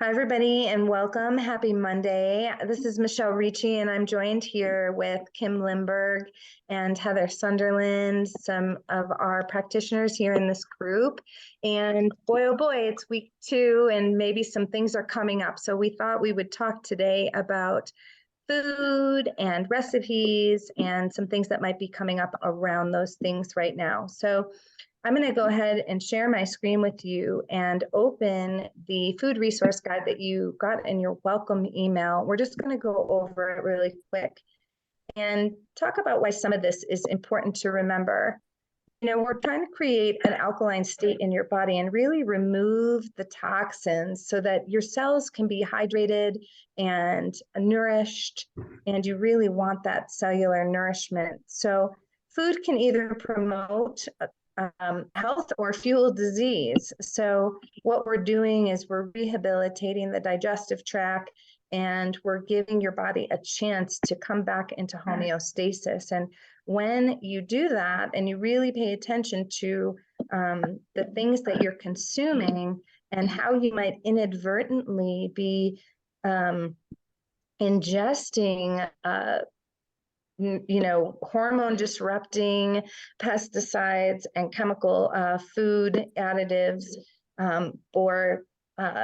Hi, everybody, and welcome. Happy Monday. This is Michelle Ricci, and I'm joined here with Kim Limburg and Heather Sunderland, some of our practitioners here in this group. And boy, oh boy, it's week 2, and maybe some things are coming up. So we thought we would talk today about food and recipes and some things that might be coming up around those things right now. So I'm going to go ahead and share my screen with you and open the food resource guide that you got in your welcome email. We're just going to go over it really quick and talk about why some of this is important to remember. We're trying to create an alkaline state in your body and really remove the toxins so that your cells can be hydrated and nourished, and you really want that cellular nourishment. So food can either promote health or fuel disease. So what we're doing is we're rehabilitating the digestive tract, and we're giving your body a chance to come back into homeostasis. And when you do that and you really pay attention to the things that you're consuming and how you might inadvertently be ingesting hormone disrupting pesticides and chemical food additives, or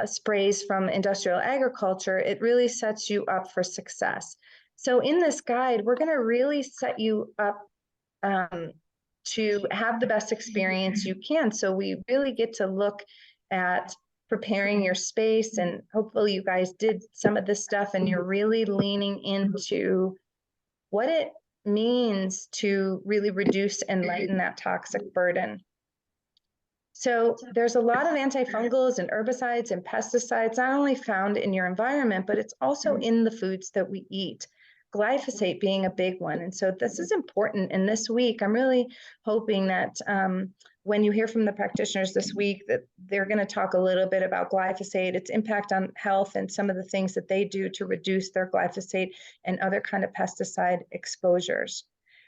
sprays from industrial agriculture, it really sets you up for success. So in this guide, we're going to really set you up to have the best experience you can. So we really get to look at preparing your space, and hopefully you guys did some of this stuff and you're really leaning into what it means to really reduce and lighten that toxic burden. So there's a lot of antifungals and herbicides and pesticides not only found in your environment, but it's also in the foods that we eat. Glyphosate being a big one. And so this is important. And this week, I'm really hoping that when you hear from the practitioners this week, that they're going to talk a little bit about glyphosate, its impact on health, and some of the things that they do to reduce their glyphosate and other kind of pesticide exposures.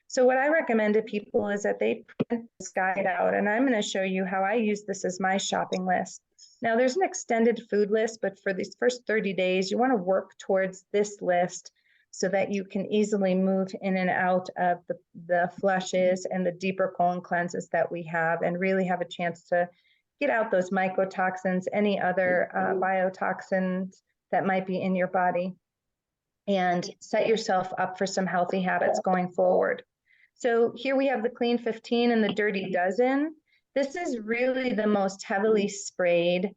So what I recommend to people is that they print this guide out, and I'm going to show you how I use this as my shopping list. Now there's an extended food list, but for these first 30 days, you want to work towards this list so that you can easily move in and out of the flushes and the deeper colon cleanses that we have, and really have a chance to get out those mycotoxins, any other biotoxins that might be in your body, and set yourself up for some healthy habits going forward. So here we have the Clean 15 and the Dirty Dozen. This is really the most heavily sprayed,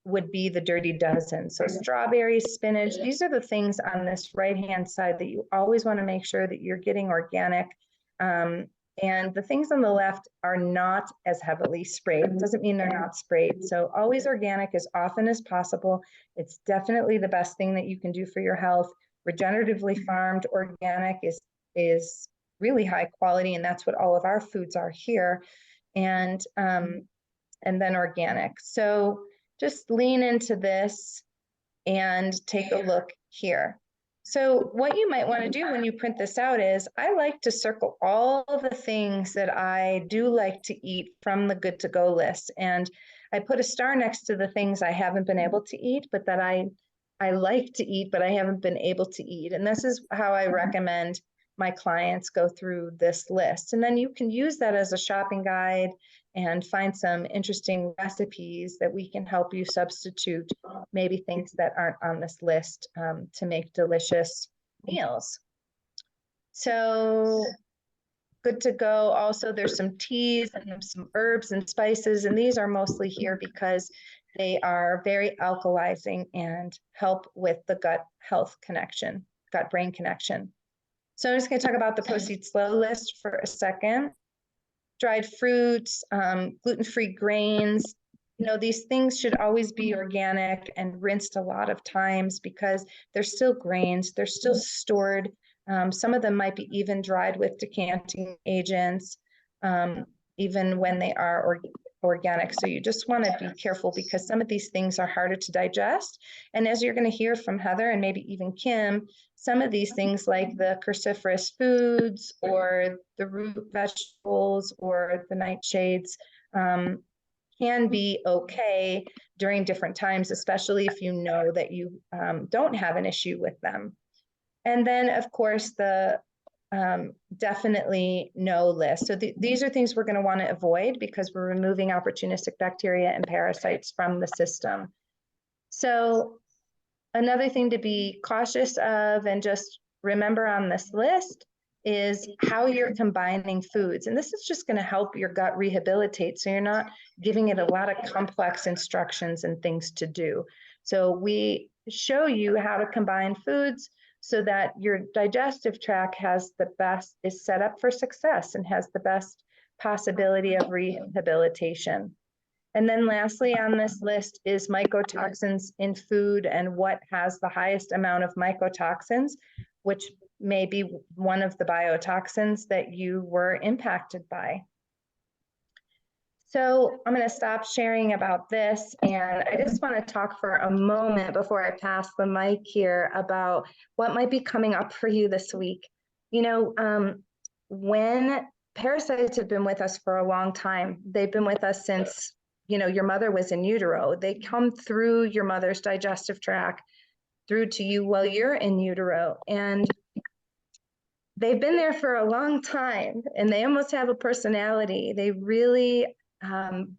would be the Dirty Dozen. So strawberries, spinach, these are the things on this right-hand side that you always want to make sure that you're getting organic. And the things on the left are not as heavily sprayed. It doesn't mean they're not sprayed. So always organic as often as possible. It's definitely the best thing that you can do for your health. Regeneratively farmed organic is really high quality, and that's what all of our foods are here. And then organic. So just lean into this and take a look here. So what you might want to do when you print this out is, I like to circle all of the things that I do like to eat from the good to go list. And I put a star next to the things I haven't been able to eat, but that I like to eat, but I haven't been able to eat. And this is how I recommend my clients go through this list. And then you can use that as a shopping guide and find some interesting recipes that we can help you substitute maybe things that aren't on this list to make delicious meals. So good to go. Also, there's some teas and some herbs and spices, and these are mostly here because they are very alkalizing and help with the gut health connection, gut-brain connection. So I'm just going to talk about the Proceed Slow list for a second. Dried fruits, gluten-free grains, these things should always be organic and rinsed a lot of times because they're still grains, they're still stored. Some of them might be even dried with decanting agents, even when they are organic. So you just want to be careful because some of these things are harder to digest. And as you're going to hear from Heather and maybe even Kim, some of these things like the cruciferous foods or the root vegetables or the nightshades can can be okay during different times, especially if you know that you don't have an issue with them. And then, of course, the definitely no list. So these are things we're going to want to avoid because we're removing opportunistic bacteria and parasites from the system. So another thing to be cautious of and just remember on this list is how you're combining foods. And this is just going to help your gut rehabilitate. So you're not giving it a lot of complex instructions and things to do. So we show you how to combine foods so that your digestive tract is set up for success and has the best possibility of rehabilitation. And then lastly on this list is mycotoxins in food and what has the highest amount of mycotoxins, which may be one of the biotoxins that you were impacted by. So I'm going to stop sharing about this, and I just want to talk for a moment before I pass the mic here about what might be coming up for you this week. You know, when parasites have been with us for a long time, they've been with us since, you know, your mother was in utero. They come through your mother's digestive tract through to you while you're in utero. And they've been there for a long time and they almost have a personality. They really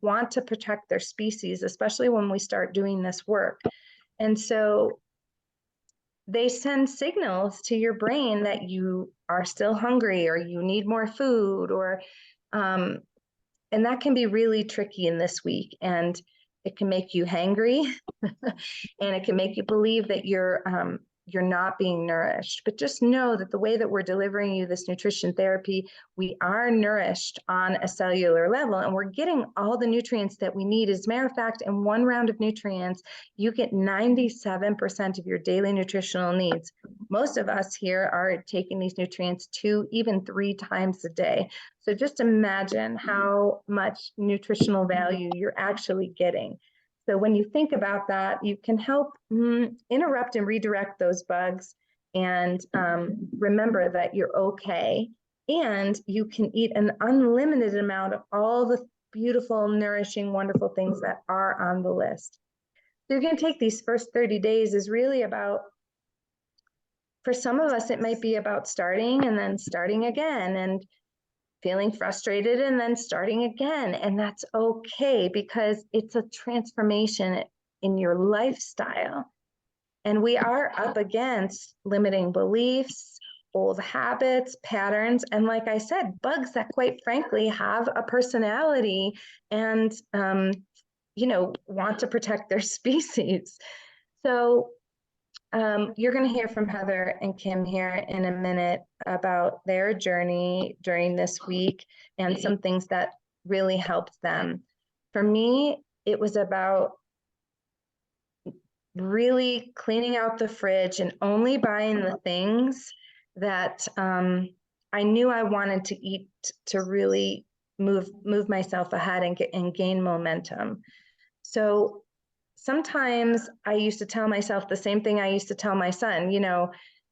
want to protect their species, especially when we start doing this work. And so they send signals to your brain that you are still hungry or you need more food, or and that can be really tricky in this week. And it can make you hangry and it can make you believe that you're not being nourished. But just know that the way that we're delivering you this nutrition therapy, we are nourished on a cellular level and we're getting all the nutrients that we need. As a matter of fact, in one round of nutrients, you get 97% of your daily nutritional needs. Most of us here are taking these nutrients 2, even 3 times a day. So just imagine how much nutritional value you're actually getting. So when you think about that, you can help interrupt and redirect those bugs and remember that you're okay. And you can eat an unlimited amount of all the beautiful, nourishing, wonderful things that are on the list. So you're going to take these first 30 days is really about, for some of us, it might be about starting and then starting again and feeling frustrated and then starting again. And that's okay because it's a transformation in your lifestyle. And we are up against limiting beliefs, old habits, patterns, and like I said, bugs that quite frankly have a personality and, you know, want to protect their species. So you're going to hear from Heather and Kim here in a minute about their journey during this week and some things that really helped them. For me, it was about really cleaning out the fridge and only buying the things that I knew I wanted to eat to really move myself ahead and gain momentum. So sometimes I used to tell myself the same thing I used to tell my son, you know,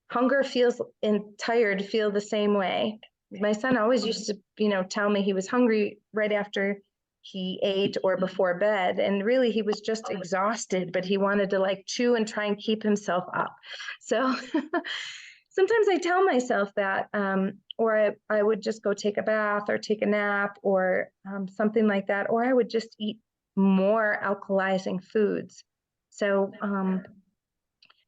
hunger feels and tired feel the same way. My son always used to, you know, tell me he was hungry right after he ate or before bed. And really he was just exhausted, but he wanted to like chew and try and keep himself up. So sometimes I tell myself that, or I would just go take a bath or take a nap or something like that, or I would just eat more alkalizing foods. So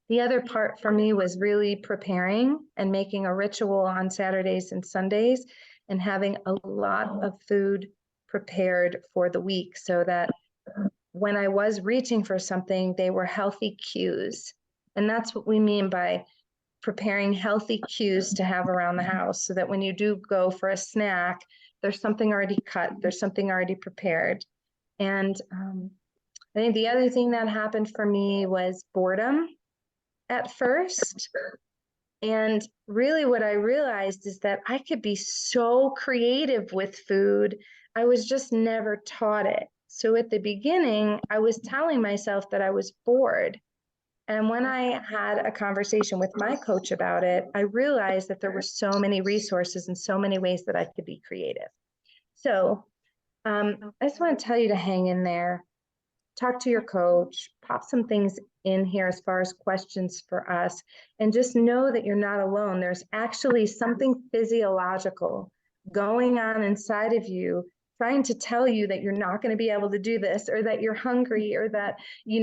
the other part for me was really preparing and making a ritual on Saturdays and Sundays and having a lot of food prepared for the week so that when I was reaching for something, they were healthy cues. And that's what we mean by preparing healthy cues to have around the house so that when you do go for a snack, there's something already cut, there's something already prepared. And I think the other thing that happened for me was boredom at first. And really what I realized is that I could be so creative with food. I was just never taught it. So at the beginning, I was telling myself that I was bored. And when I had a conversation with my coach about it, I realized that there were so many resources and so many ways that I could be creative. So I just want to tell you to hang in there, talk to your coach, pop some things in here as far as questions for us, and just know that you're not alone. There's actually something physiological going on inside of you trying to tell you that you're not going to be able to do this, or that you're hungry, or that you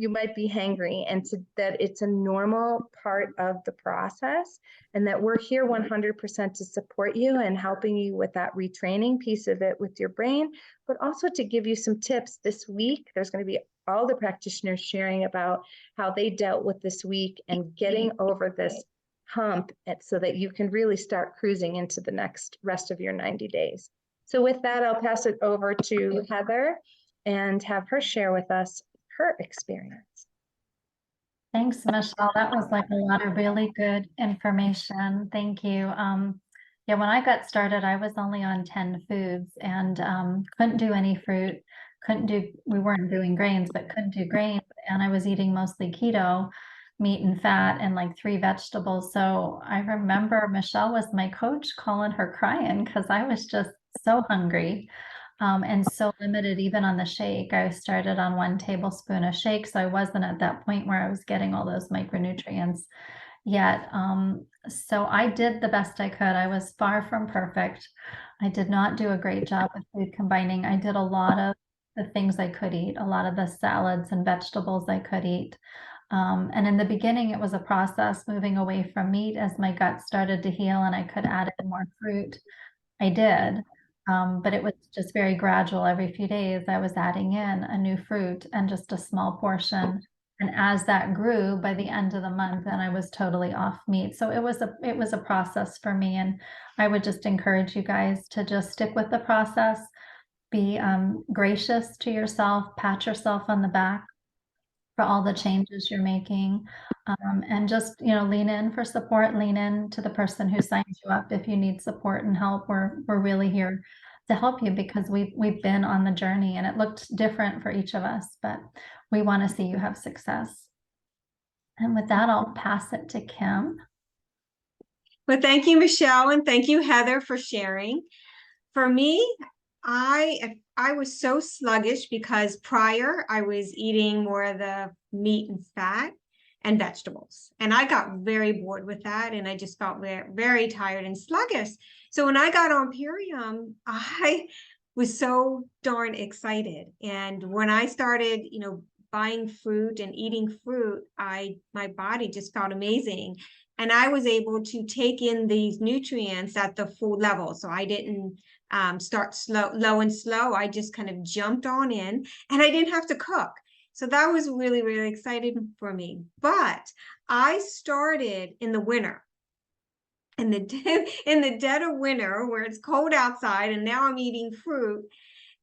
might be hangry, and that it's a normal part of the process, and that we're here 100% to support you and helping you with that retraining piece of it with your brain, but also to give you some tips. This week there's going to be all the practitioners sharing about how they dealt with this week and getting over this hump, so that you can really start cruising into the next rest of your 90 days. So with that, I'll pass it over to Heather and have her share with us her experience. Thanks, Michelle. That was like a lot of really good information. Thank you. Yeah, when I got started, I was only on 10 foods and couldn't do any fruit, we weren't doing grains, but couldn't do grains. And I was eating mostly keto, meat and fat, and like 3 vegetables. So I remember Michelle was my coach, calling her crying because I was just so hungry. And so limited even on the shake. I started on 1 tablespoon of shake, so I wasn't at that point where I was getting all those micronutrients yet. So I did the best I could. I was far from perfect. I did not do a great job with food combining. I did a lot of the things I could eat, a lot of the salads and vegetables I could eat. And in the beginning, it was a process moving away from meat as my gut started to heal and I could add in more fruit. I did. But it was just very gradual. Every few days, I was adding in a new fruit and just a small portion. And as that grew, by the end of the month, then I was totally off meat. So it was a process for me. And I would just encourage you guys to just stick with the process, be gracious to yourself, pat yourself on the back for all the changes you're making, and just lean in for support, lean in to the person who signs you up if you need support and help. We're really here to help you because we've been on the journey and it looked different for each of us, but we want to see you have success. And with that, I'll pass it to Kim. Well, thank you, Michelle, and thank you, Heather, for sharing. For me, I was so sluggish because prior I was eating more of the meat and fat and vegetables. And I got very bored with that. And I just felt very, very tired and sluggish. So when I got on Purium, I was so darn excited. And when I started, buying fruit and eating fruit, my body just felt amazing. And I was able to take in these nutrients at the full level. So I didn't start low and slow. I just kind of jumped on in and I didn't have to cook. So that was really, really exciting for me. But I started in the winter, in the dead of winter where it's cold outside, and now I'm eating fruit.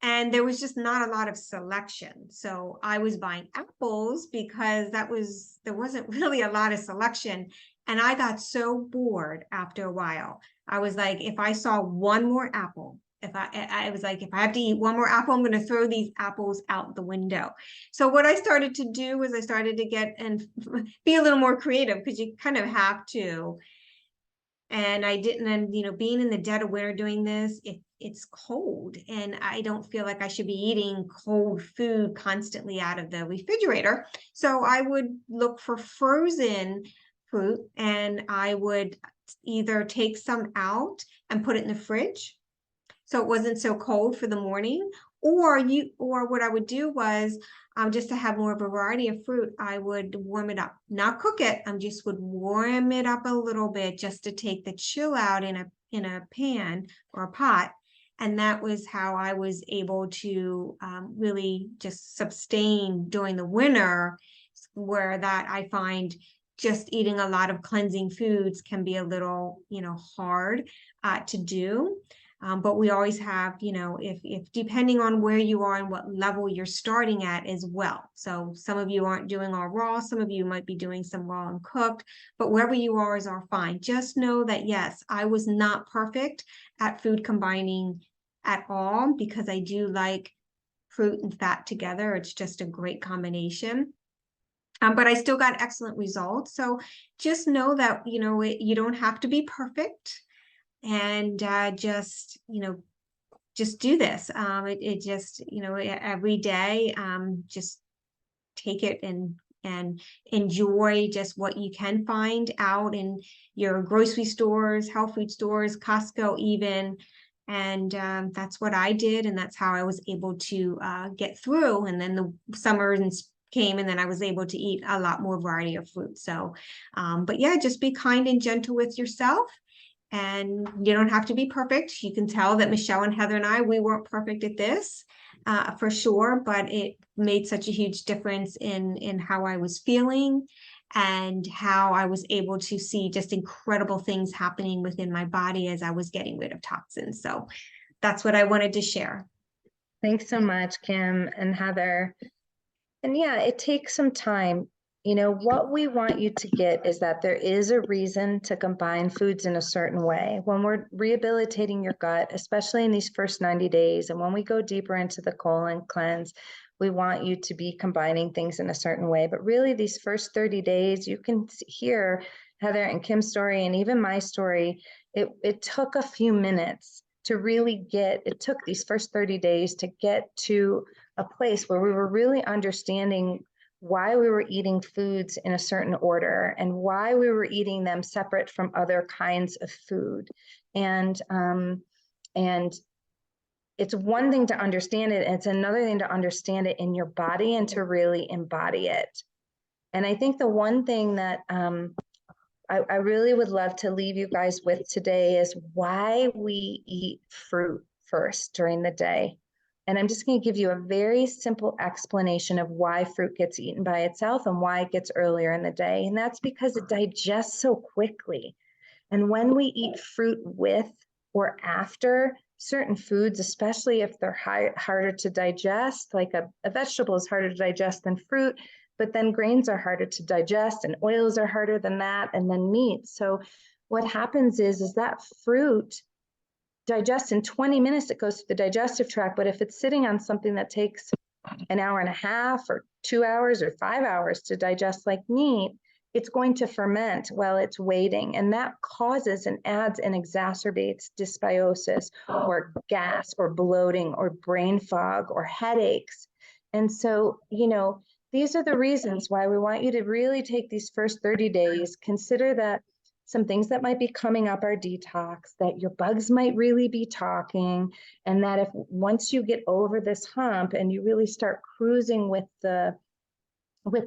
And there was just not a lot of selection. So I was buying apples because there wasn't really a lot of selection. And I got so bored after a while. I was like, if I saw one more apple, I was like, if I have to eat one more apple, I'm going to throw these apples out the window. So what I started to do was I started to get and be a little more creative, because you kind of have to. And I didn't, and being in the dead of winter doing this, it's cold and I don't feel like I should be eating cold food constantly out of the refrigerator. So I would look for frozen fruit, and I would either take some out and put it in the fridge so it wasn't so cold for the morning, or what I would do was, just to have more variety of fruit, I would warm it up, not cook it. I just would warm it up a little bit just to take the chill out in a pan or a pot. And that was how I was able to really just sustain during the winter, where that I find just eating a lot of cleansing foods can be a little, hard to do. But we always have, if depending on where you are and what level you're starting at as well. So some of you aren't doing all raw, some of you might be doing some raw and cooked, but wherever you are fine. Just know that, yes, I was not perfect at food combining at all, because I do like fruit and fat together. It's just a great combination. But I still got excellent results. So just know that, you don't have to be perfect. And just just do this. It just, every day, just take it and enjoy just what you can find out in your grocery stores, health food stores, Costco even. And that's what I did, and that's how I was able to get through. And then the summer came, and then I was able to eat a lot more variety of food. So, but yeah, just be kind and gentle with yourself. And you don't have to be perfect. You can tell that Michelle and Heather and I, we weren't perfect at this, for sure, but it made such a huge difference in how I was feeling and how I was able to see just incredible things happening within my body as I was getting rid of toxins. So that's what I wanted to share. Thanks so much, Kim and Heather. And yeah, it takes some time. What we want you to get is that there is a reason to combine foods in a certain way. When we're rehabilitating your gut, especially in these first 90 days, and when we go deeper into the colon cleanse, we want you to be combining things in a certain way. But really, these first 30 days, you can hear Heather and Kim's story, and even my story. It took a few minutes to really it took these first 30 days to get to a place where we were really understanding why we were eating foods in a certain order and why we were eating them separate from other kinds of food. And it's one thing to understand it, and it's another thing to understand it in your body and to really embody it. And I think the one thing that I really would love to leave you guys with today is why we eat fruit first during the day. And I'm just going to give you a very simple explanation of why fruit gets eaten by itself and why it gets earlier in the day. And that's because it digests so quickly. And when we eat fruit with or after certain foods, especially if they're harder to digest, like a vegetable is harder to digest than fruit, but then grains are harder to digest and oils are harder than that, and then meat. So what happens is that fruit digests in 20 minutes, it goes through the digestive tract. But if it's sitting on something that takes an hour and a half or 2 hours or 5 hours to digest like meat, it's going to ferment while it's waiting. And that causes and adds and exacerbates dysbiosis or gas or bloating or brain fog or headaches. And so, these are the reasons why we want you to really take these first 30 days, consider that some things that might be coming up are detox, that your bugs might really be talking, and that if once you get over this hump and you really start cruising with the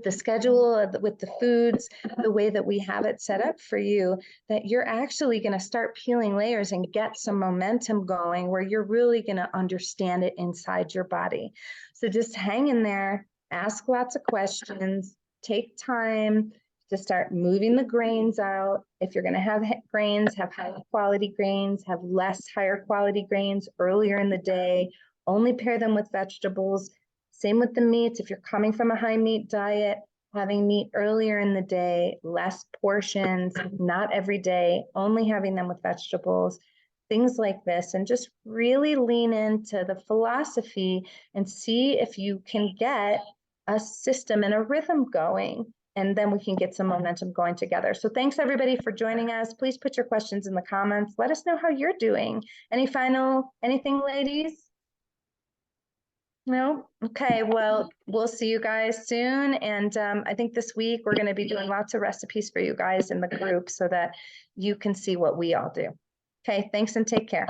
schedule, with the foods, the way that we have it set up for you, that you're actually going to start peeling layers and get some momentum going where you're really going to understand it inside your body. So just hang in there, ask lots of questions, take time to start moving the grains out. If you're going to have grains, have high quality grains, have less higher quality grains earlier in the day, only pair them with vegetables. Same with the meats. If you're coming from a high meat diet, having meat earlier in the day, less portions, not every day, only having them with vegetables, things like this, and just really lean into the philosophy and see if you can get a system and a rhythm going, and then we can get some momentum going together. So thanks everybody for joining us. Please put your questions in the comments. Let us know how you're doing. Anything, ladies? No? Okay, well, we'll see you guys soon. And I think this week we're going to be doing lots of recipes for you guys in the group so that you can see what we all do. Okay, thanks and take care.